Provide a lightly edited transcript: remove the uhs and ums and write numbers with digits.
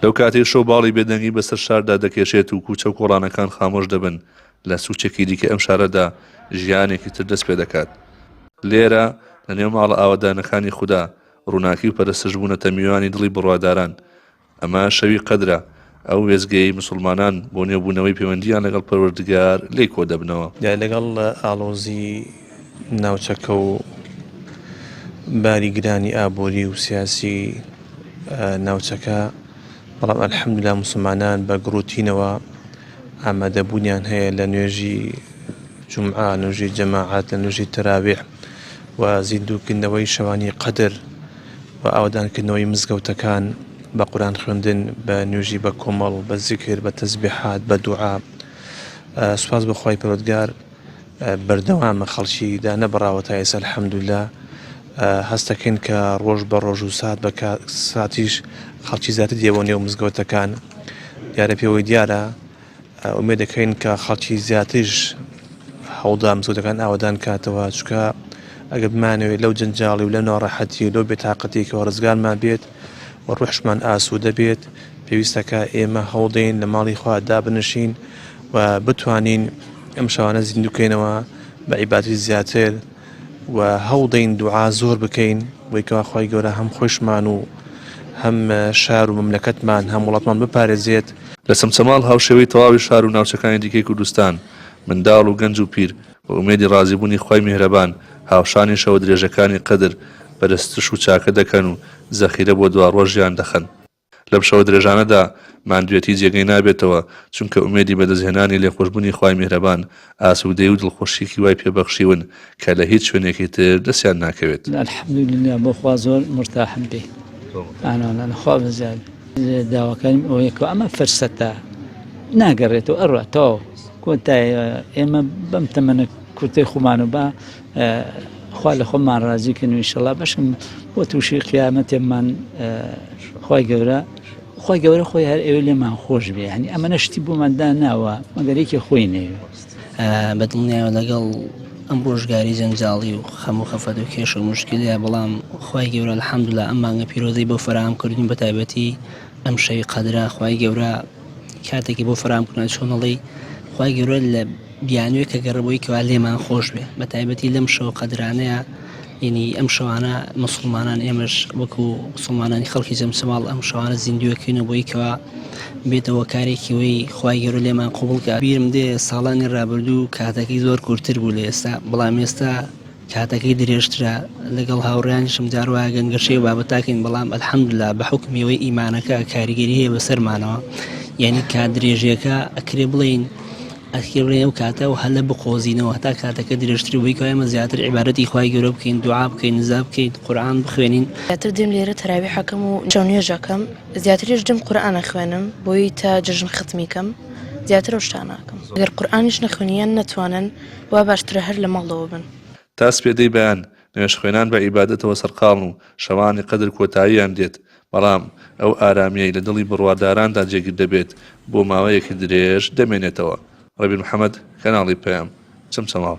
لەو کاتێک شەو باڵی بێدەنگی بەسەر شاردا دەکێشێت و کوچە و کۆڕانەکان خامۆش دەبن لە سوچێکی دیکە ئەم شارەدا ژیانێکی تر دەست پێ دەکات. لێرە لە نێو ماڵە ئاوادانەکانی خوددا ڕووناکی و پەرستشبوونەتە میوانی دڵی بڕواداران. ئەمە شەوی قەدرە، ئەو وێزگەی مسلمانان بۆ نێوبوونەوەی پەیوەندیان لەگەڵ پەروەردگار لێی کۆ دەبنەوە. لەگەڵ ئاڵۆزی ناوچەکە و باری گرانی ئابووری و سیاسی ناوچەکە، بەڵام ئەلحەمدولیلا مسلمانان بە گڕوتینەوە ئامادەبوونیان هەیە لە نوێژی جومعە، نوێژی جەماعەت، لە نوێژی تەراویح و زیندووکردنەوەی شەوانی قەدر و ئاوادانکردنەوەی مزگەوتەکان بە قورئان خوێندن، بە نوێژی بە کۆمەڵ، بە زیکر، بە تەسبیحات، بە دوعا. سوپاس بە خوای پەروەردگار بەردەوامە خەڵکی دانە بەڕاوە تا ئێستا ئەلحەمدولیلا. هەستەکەین کە ڕۆژ بە ڕۆژ و سات بە ساتیش خەڵکی زیاتر دێوە نێو مزگەوتەکان. دیارە پێوەی دیارە ئومێد دەکەین کە خەڵکی زیاتریش هەوڵدا مزگەوتەکان ئاوادان کاتەوە، چونکە ئەگەر بمانەوێت لەو جەنجاڵی و لە ناڕەحەتی و لەو بێتاقەتی کە ڕزگارمان بێت و ڕوحشمان ئاسوودە بێت، پێویستەکە ئێمە هەوڵدەین لە ماڵی خوا دابنشین و بتوانین ئەم شەوانە زیندووکەینەوە بە عیبادەتی زیاتر و هەوڵدەین دوعا زۆر بکەین بۆی کەوا خوای گەورە هەم خۆشمان و هەم شار و مەملەکەتمان هەم وڵاتمان بپارێزێت. لە سەمسەماڵ هاوشێوەی تەواوی شار و ناوچەکانی دیکەی کوردستان، منداڵ و گەنج و پیر بە ئومێدی ڕازیبوونی خوای میهرەبان هاوشانی شەوە درێژەکانی قەدر بەرزتش و چاکە دەکەن و زەخیرە بۆ دوا ڕۆژیان دەخەن. لەم شەوە درێژانەدا ماندوێتی جێگەی نابێتەوە، چونکە ئومێدی بەدەستهێنانی لێخۆشبوونی خوای میهرەبان ئاسوودەی و دڵخۆشیێکی وای پێبەخشیون کە لە هیچ شوێنێکی تر دەستیان ناکەوێت. الحەمدولیلا بۆ خوا زۆر مرتاحم بێ. خوا بەزیاد داواکانیم ئەوەیە ئەمە فەرسەتە ناگەڕێتەوە ئەڕاتەوە کۆتای ئێمە بەم تەمەنە کورتەی خۆمان و بە خوا لە خۆمان ڕازیکەن و ئینشەڵا بەشم بۆ تووشی قیامەتێمان خوای گەورە خۆی هەر ئێوە لێمان خۆش بێ. یعنی ئەمە نەشتی بۆماندا ناوە مەگەرێکی خۆی نەوێ بەدڵنیاوە لەگەڵ ئەم ڕۆژگاری جەنجاڵی و خەم و خەفەت و کێش و مشکلەیە، بەڵام خوای گەورە الحەمدولیلا ئەم مانگە پیرۆزەی بۆ فراهەمکردین بە تایبەتی ئەم شەوی قەدرە خوای گەورە کاتێکی بۆ فراهەمکردن چۆنەڵی خوای گەورە لە بیانوێ کە گەڕبووی کەوا لێمان خۆش بێ، بە تایبەتی لەم شەو قەدرانەیە. یعنی ئەم شەوانە مسلمانان ئێمەش وەکو مسلمانانی خەڵکی جەمسەماڵ ئەم شەوانە زیندووەکەینەوە بۆی کەوا بێتەوە کارێکی وەی خوای گەورە لێمان قوبوڵ کە. بیرم دێ ساڵانی ڕابردوو کاتەکەی زۆر کورتتر بوو لە ئێستا، بەڵام ئێستا کاتەکەی درێژترە. لەگەڵ هاوڕیانیشم جاروایە گەنگەشەی و بابەتاکەین، بەڵام ئەلحەمدولیلا بە حوکمیەوەی ئیمانەکە کاریگەری هەیە بەسەرمانەوە. یعنی کات درێژیەکە ئەکرێ بڵێن ئەو کاتە و هەلە بقۆزینەوە هەتا کاتەکە درێژتر بووی کە ئێمە زیاتر عیبادەتی خوای گەورە بکەین، دوعا بکەین، نزا بکەین، قورئان بخوێنین. زیاتر دێم لێرە تەراویحەکەم و جەونێژەکەم، زیاتریش دێم قورئانە خوێنم بۆی تا جژن ختمیکەم، زیاتر ئەو شتانەکەم. ئەگەر قورئانیش نەخوێنیان نەتوانن وا باشترە هەر لە ماڵەوە بن. تاس پێدەی بەیان نوێژ خوێنان بە عیبادەتەوە سەرقاڵن و شەوانی قەدر کۆتاییان دێت، بەڵام ئەو ئارامیەی لە دڵی بڕواداراندا جێگیر دەبێت بۆ ماوەیەکی درێژ دەمێنێتەوە. ڕەبی محەممەد، کەناڵی پەیام، سەمسەماڵ.